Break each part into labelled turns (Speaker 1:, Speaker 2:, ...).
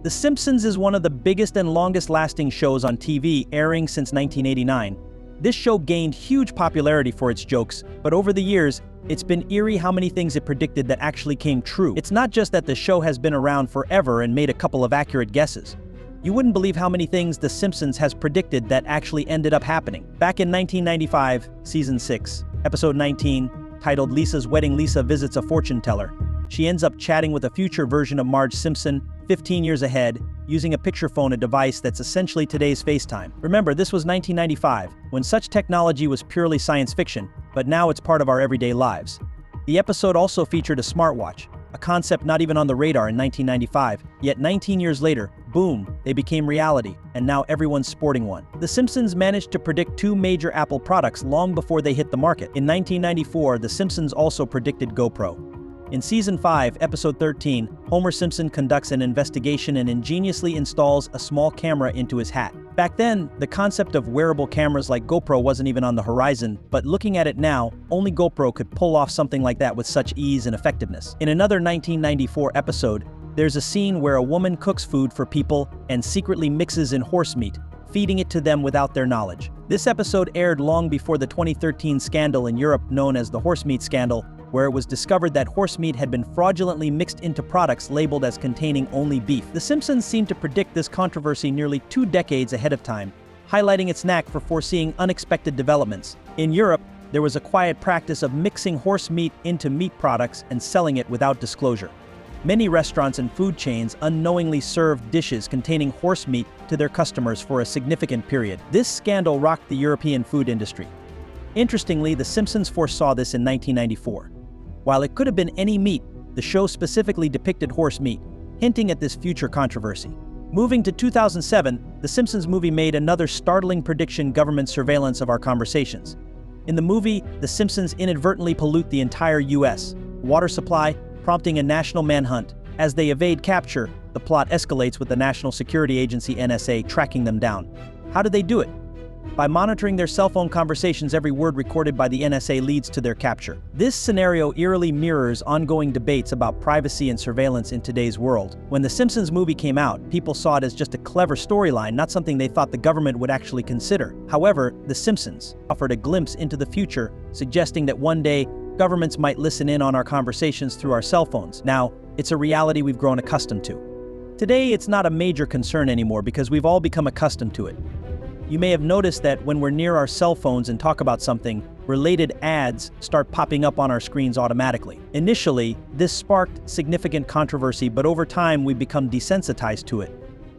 Speaker 1: The Simpsons is one of the biggest and longest-lasting shows on TV, airing since 1989. This show gained huge popularity for its jokes, but over the years, it's been eerie how many things it predicted that actually came true. It's not just that the show has been around forever and made a couple of accurate guesses. You wouldn't believe how many things The Simpsons has predicted that actually ended up happening. Back in 1995, Season 6, Episode 19, titled Lisa's Wedding, Lisa visits a fortune teller. She ends up chatting with a future version of Marge Simpson, 15 years ahead, using a picture phone, a device that's essentially today's FaceTime. Remember, this was 1995, when such technology was purely science fiction, but now it's part of our everyday lives. The episode also featured a smartwatch, a concept not even on the radar in 1995, yet 19 years later, boom, they became reality, and now everyone's sporting one. The Simpsons managed to predict two major Apple products long before they hit the market. In 1994, The Simpsons also predicted GoPro. In Season 5, Episode 13, Homer Simpson conducts an investigation and ingeniously installs a small camera into his hat. Back then, the concept of wearable cameras like GoPro wasn't even on the horizon, but looking at it now, only GoPro could pull off something like that with such ease and effectiveness. In another 1994 episode, there's a scene where a woman cooks food for people and secretly mixes in horse meat, feeding it to them without their knowledge. This episode aired long before the 2013 scandal in Europe known as the horsemeat scandal, where it was discovered that horsemeat had been fraudulently mixed into products labeled as containing only beef. The Simpsons seemed to predict this controversy nearly 2 decades ahead of time, highlighting its knack for foreseeing unexpected developments. In Europe, there was a quiet practice of mixing horse meat into meat products and selling it without disclosure. Many restaurants and food chains unknowingly served dishes containing horse meat to their customers for a significant period. This scandal rocked the European food industry. Interestingly, The Simpsons foresaw this in 1994. While it could have been any meat, the show specifically depicted horse meat, hinting at this future controversy. Moving to 2007, the Simpsons movie made another startling prediction: government surveillance of our conversations. In the movie, the Simpsons inadvertently pollute the entire U.S. water supply, prompting a national manhunt. As they evade capture, the plot escalates with the National Security Agency (NSA) tracking them down. How did they do it? By monitoring their cell phone conversations, every word recorded by the NSA leads to their capture. This scenario eerily mirrors ongoing debates about privacy and surveillance in today's world. When the Simpsons movie came out, people saw it as just a clever storyline, not something they thought the government would actually consider. However, The Simpsons offered a glimpse into the future, suggesting that one day, governments might listen in on our conversations through our cell phones. Now, it's a reality we've grown accustomed to. Today, it's not a major concern anymore because we've all become accustomed to it. You may have noticed that when we're near our cell phones and talk about something, related ads start popping up on our screens automatically. Initially, this sparked significant controversy, but over time we've become desensitized to it.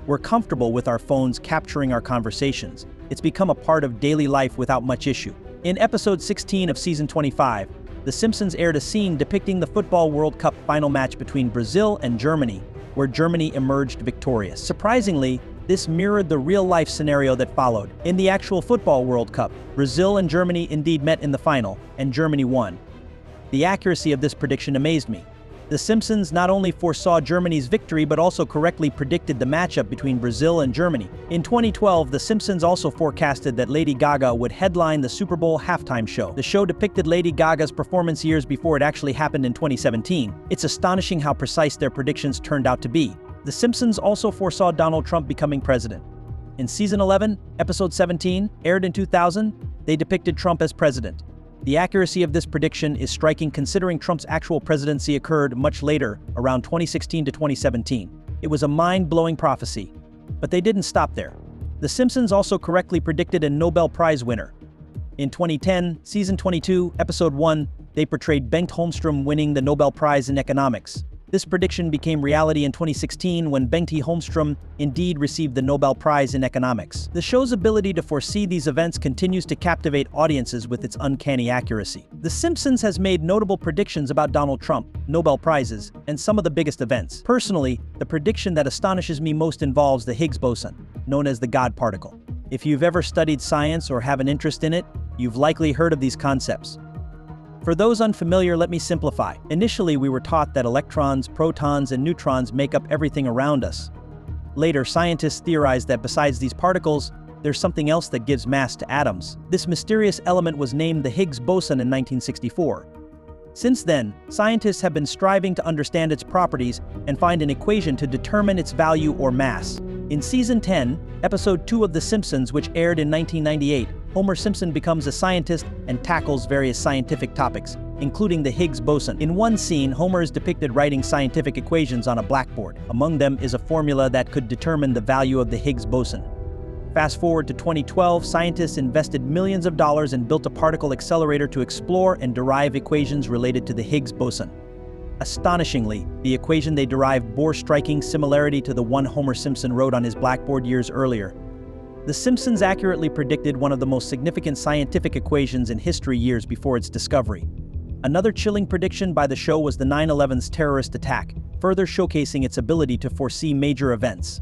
Speaker 1: We're comfortable with our phones capturing our conversations. It's become a part of daily life without much issue. In Episode 16 of Season 25, The Simpsons aired a scene depicting the Football World Cup final match between Brazil and Germany, where Germany emerged victorious. Surprisingly, this mirrored the real-life scenario that followed. In the actual Football World Cup, Brazil and Germany indeed met in the final, and Germany won. The accuracy of this prediction amazed me. The Simpsons not only foresaw Germany's victory but also correctly predicted the matchup between Brazil and Germany. In 2012, The Simpsons also forecasted that Lady Gaga would headline the Super Bowl halftime show. The show depicted Lady Gaga's performance years before it actually happened in 2017. It's astonishing how precise their predictions turned out to be. The Simpsons also foresaw Donald Trump becoming president. In Season 11, Episode 17, aired in 2000, they depicted Trump as president. The accuracy of this prediction is striking considering Trump's actual presidency occurred much later, around 2016 to 2017. It was a mind-blowing prophecy. But they didn't stop there. The Simpsons also correctly predicted a Nobel Prize winner. In 2010, Season 22, Episode 1, they portrayed Bengt Holmstrom winning the Nobel Prize in economics. This prediction became reality in 2016 when Bengt Holmstrom indeed received the Nobel Prize in economics. The show's ability to foresee these events continues to captivate audiences with its uncanny accuracy. The Simpsons has made notable predictions about Donald Trump, Nobel Prizes, and some of the biggest events. Personally, the prediction that astonishes me most involves the Higgs boson, known as the God particle. If you've ever studied science or have an interest in it, you've likely heard of these concepts. For those unfamiliar, let me simplify. Initially, we were taught that electrons, protons, and neutrons make up everything around us. Later, scientists theorized that besides these particles, there's something else that gives mass to atoms. This mysterious element was named the Higgs boson in 1964. Since then, scientists have been striving to understand its properties and find an equation to determine its value or mass. In Season 10, Episode 2 of The Simpsons, which aired in 1998, Homer Simpson becomes a scientist and tackles various scientific topics, including the Higgs boson. In one scene, Homer is depicted writing scientific equations on a blackboard. Among them is a formula that could determine the value of the Higgs boson. Fast forward to 2012, scientists invested millions of dollars and built a particle accelerator to explore and derive equations related to the Higgs boson. Astonishingly, the equation they derived bore striking similarity to the one Homer Simpson wrote on his blackboard years earlier. The Simpsons accurately predicted one of the most significant scientific equations in history years before its discovery. Another chilling prediction by the show was the 9/11's terrorist attack, further showcasing its ability to foresee major events.